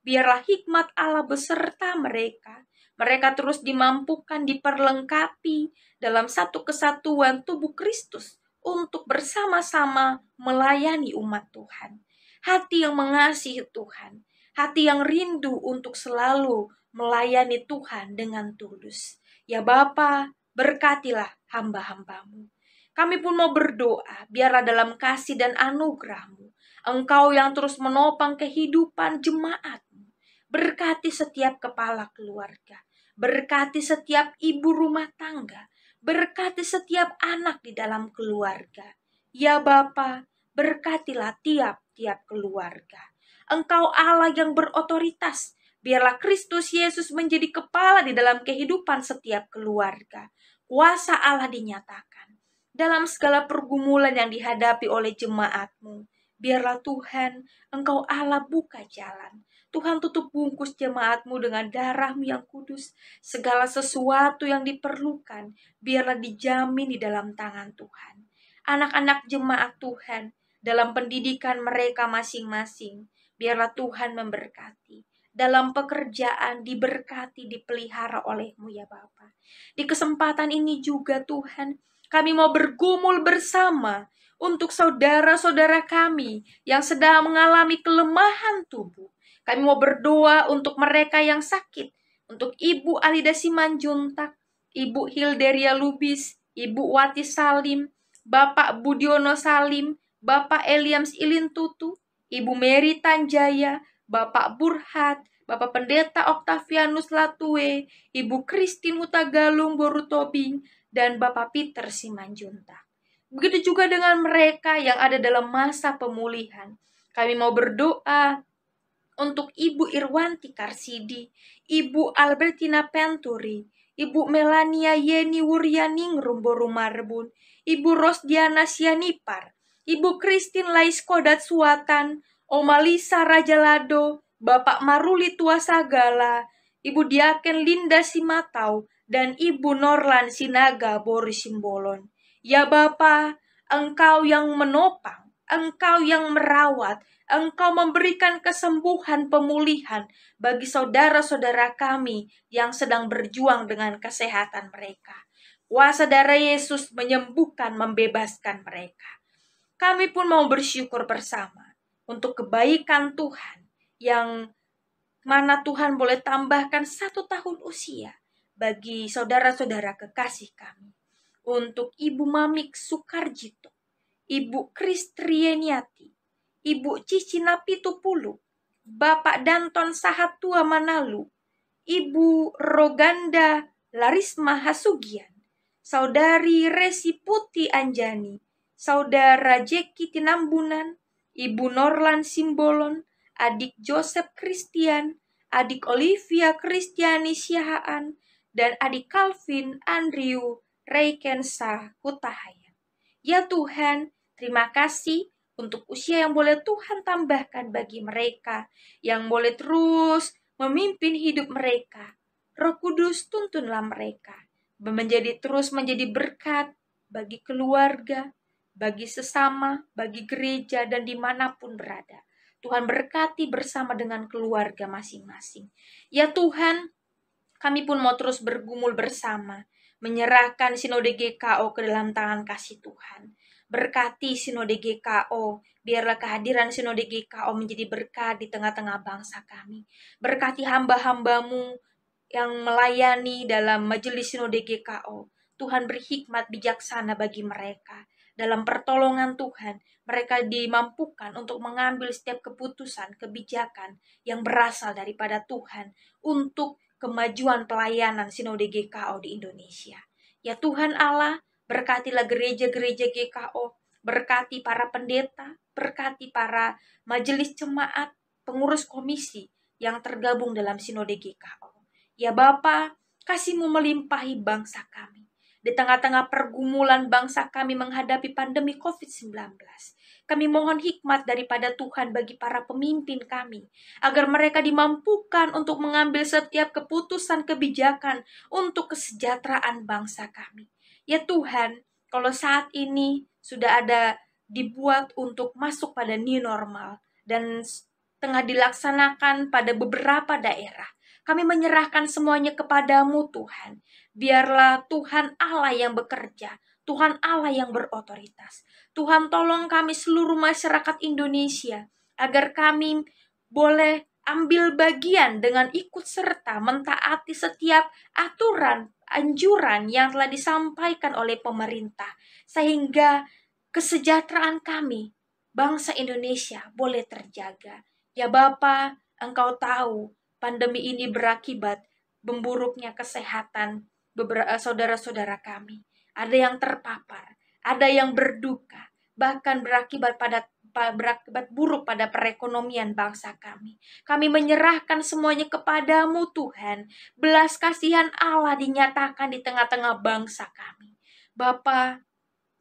Speaker 3: Biarlah hikmat Allah beserta mereka. Mereka terus dimampukan, diperlengkapi dalam satu kesatuan tubuh Kristus untuk bersama-sama melayani umat Tuhan. Hati yang mengasihi Tuhan, hati yang rindu untuk selalu melayani Tuhan dengan tulus. Ya Bapa, berkatilah hamba-hamba-Mu. Kami pun mau berdoa, biarlah dalam kasih dan anugerah-Mu, Engkau yang terus menopang kehidupan jemaat-Mu. Berkati setiap kepala keluarga, berkati setiap ibu rumah tangga, berkati setiap anak di dalam keluarga. Ya Bapa, berkatilah tiap-tiap keluarga. Engkau Allah yang berotoritas. Biarlah Kristus Yesus menjadi kepala di dalam kehidupan setiap keluarga. Kuasa Allah dinyatakan dalam segala pergumulan yang dihadapi oleh jemaat-Mu. Biarlah Tuhan, Engkau Allah buka jalan. Tuhan tutup bungkus jemaat-Mu dengan darah-Mu yang kudus. Segala sesuatu yang diperlukan, biarlah dijamin di dalam tangan Tuhan. Anak-anak jemaat Tuhan, dalam pendidikan mereka masing-masing, biarlah Tuhan memberkati. Dalam pekerjaan diberkati, dipelihara oleh-Mu ya Bapa. Di kesempatan ini juga Tuhan, Kami mau bergumul bersama untuk saudara-saudara kami yang sedang mengalami kelemahan tubuh. Kami mau berdoa untuk mereka yang sakit, untuk Ibu Alida Simanjuntak, Ibu Hilderia Lubis, Ibu Wati Salim, Bapak Budiono Salim, Bapak Eliams Ilintutu, Ibu Mary Tanjaya, Bapak Burhat, Bapak Pendeta Octavianus Latue, Ibu Christine Hutagalung Borutobing, dan Bapak Peter Simanjuntak. Begitu juga dengan mereka yang ada dalam masa pemulihan. Kami mau berdoa untuk Ibu Irwanti Karsidi, Ibu Albertina Penturi, Ibu Melania Yeni Wuryaningrum Borumarbun, Ibu Rosdiana Sianipar, Ibu Christine Laiskodat Suatan, Oma Lisa Rajalado, Bapak Maruli Tuasagala, Ibu Diaken Linda Simatau, dan Ibu Norlan Sinaga Boris Simbolon. Ya Bapa, Engkau yang menopang, Engkau yang merawat, Engkau memberikan kesembuhan pemulihan bagi saudara-saudara kami yang sedang berjuang dengan kesehatan mereka. Kuasa darah Yesus menyembuhkan, membebaskan mereka. Kami pun mau bersyukur bersama untuk kebaikan Tuhan yang mana Tuhan boleh tambahkan 1 tahun usia bagi saudara-saudara kekasih kami. Untuk Ibu Mamik Sukarjito, Ibu Kristrieniati, Ibu Cici Napitupulu, Bapak Danton Sahatua Manalu, Ibu Roganda Larisma Hasugian, Saudari Resi Putih Anjani, Saudara Jeki Tinambunan, Ibu Norlan Simbolon, Adik Joseph Christian, Adik Olivia Kristiani Siahaan, dan Adik Calvin Andrew Reikensa Hutahayan. Ya Tuhan, terima kasih untuk usia yang boleh Tuhan tambahkan bagi mereka, yang boleh terus memimpin hidup mereka. Roh Kudus tuntunlah mereka, terus menjadi berkat bagi keluarga, bagi sesama, bagi gereja, dan dimanapun berada. Tuhan berkati bersama dengan keluarga masing-masing. Ya Tuhan, kami pun mau terus bergumul bersama, menyerahkan Sinode GKO ke dalam tangan kasih Tuhan. Berkati Sinode GKO, biarlah kehadiran Sinode GKO menjadi berkat di tengah-tengah bangsa kami. Berkati hamba-hambamu yang melayani dalam majelis Sinode GKO. Tuhan beri hikmat bijaksana bagi mereka. Dalam pertolongan Tuhan, mereka dimampukan untuk mengambil setiap keputusan, kebijakan yang berasal daripada Tuhan untuk kemajuan pelayanan Sinode GKO di Indonesia. Ya Tuhan Allah, berkatilah gereja-gereja GKO, berkati para pendeta, berkati para majelis jemaat, pengurus komisi yang tergabung dalam Sinode GKO. Ya Bapa, kasih-Mu melimpahi bangsa kami. Di tengah-tengah pergumulan bangsa kami menghadapi pandemi COVID-19, kami mohon hikmat daripada Tuhan bagi para pemimpin kami, agar mereka dimampukan untuk mengambil setiap keputusan kebijakan untuk kesejahteraan bangsa kami. Ya Tuhan, kalau saat ini sudah ada dibuat untuk masuk pada new normal dan tengah dilaksanakan pada beberapa daerah, kami menyerahkan semuanya kepadamu Tuhan. Biarlah Tuhan Allah yang bekerja, Tuhan Allah yang berotoritas. Tuhan tolong kami seluruh masyarakat Indonesia, agar kami boleh ambil bagian dengan ikut serta mentaati setiap aturan, anjuran yang telah disampaikan oleh pemerintah. Sehingga kesejahteraan kami, bangsa Indonesia, boleh terjaga. Ya Bapa, Engkau tahu pandemi ini berakibat memburuknya kesehatan saudara-saudara kami. Ada yang terpapar, ada yang berduka, bahkan berakibat buruk pada perekonomian bangsa kami. Kami menyerahkan semuanya kepadamu Tuhan. Belas kasihan Allah dinyatakan di tengah-tengah bangsa kami. Bapa,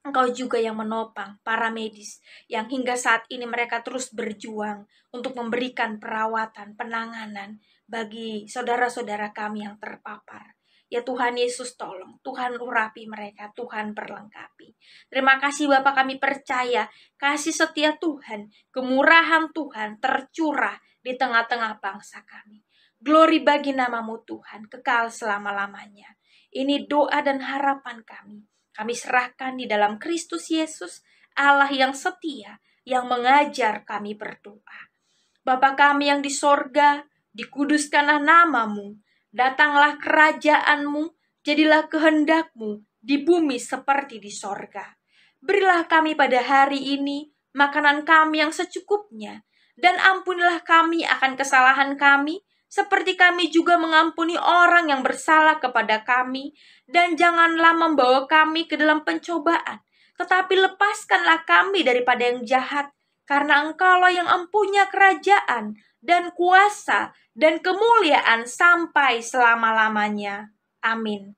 Speaker 3: Engkau juga yang menopang para medis yang hingga saat ini mereka terus berjuang untuk memberikan perawatan, penanganan bagi saudara-saudara kami yang terpapar. Ya Tuhan Yesus tolong, Tuhan urapi mereka, Tuhan perlengkapi. Terima kasih Bapa, kami percaya kasih setia Tuhan, kemurahan Tuhan tercurah di tengah-tengah bangsa kami. Glory bagi namamu Tuhan, kekal selama-lamanya. Ini doa dan harapan kami. kami serahkan di dalam Kristus Yesus, Allah yang setia, yang mengajar kami berdoa. Bapa kami yang di sorga, dikuduskanlah namamu, datanglah kerajaan-mu, jadilah kehendak-mu di bumi seperti di sorga. Berilah kami pada hari ini makanan kami yang secukupnya, dan ampunilah kami akan kesalahan kami, seperti kami juga mengampuni orang yang bersalah kepada kami, dan janganlah membawa kami ke dalam pencobaan, tetapi lepaskanlah kami daripada yang jahat, karena Engkaulah yang empunya kerajaan, dan kuasa, dan kemuliaan sampai selama-lamanya. Amin.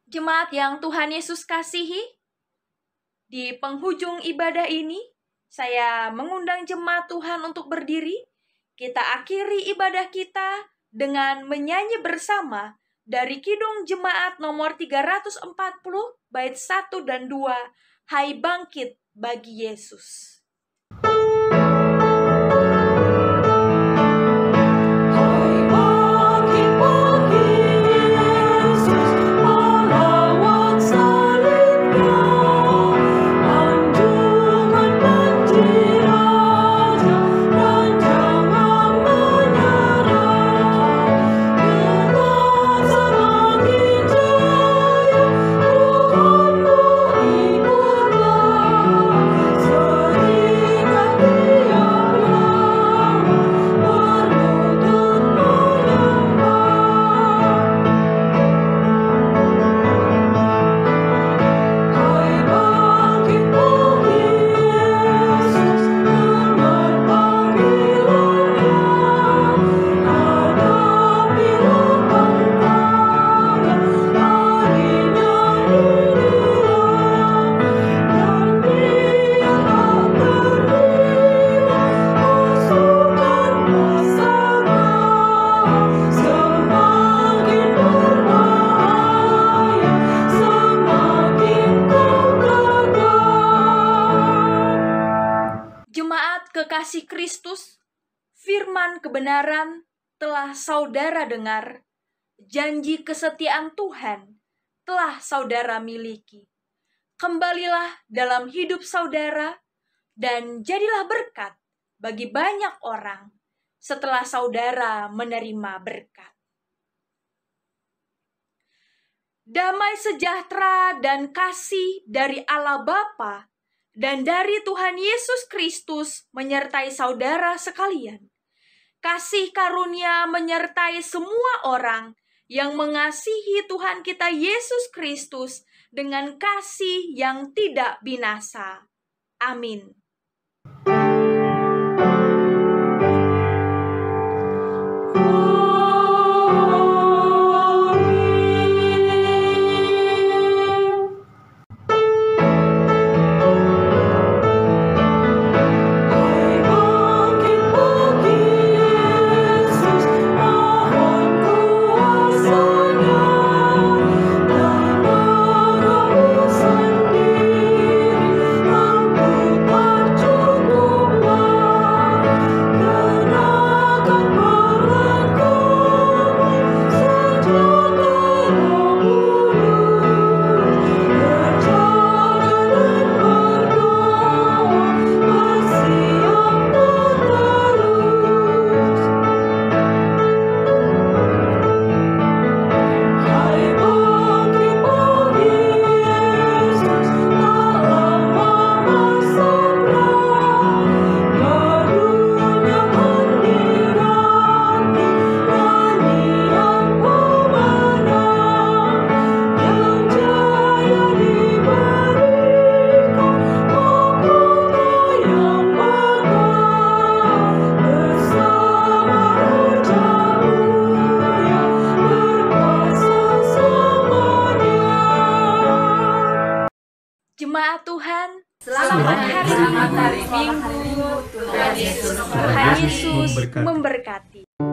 Speaker 3: Jemaat yang Tuhan Yesus kasihi, di penghujung ibadah ini, saya mengundang jemaat Tuhan untuk berdiri. Kita akhiri ibadah kita dengan menyanyi bersama dari Kidung Jemaat nomor 340, bait 1 dan 2, Hai bangkit bagi Yesus. Kekasih Kristus, firman kebenaran telah saudara dengar, janji kesetiaan Tuhan telah saudara miliki. Kembalilah dalam hidup saudara dan jadilah berkat bagi banyak orang setelah saudara menerima berkat. Damai sejahtera dan kasih dari Allah Bapa dan dari Tuhan Yesus Kristus menyertai saudara sekalian. Kasih karunia menyertai semua orang yang mengasihi Tuhan kita Yesus Kristus dengan kasih yang tidak binasa. Amin. Jemaat Tuhan, selamat hari Minggu. Tuhan Yesus memberkati.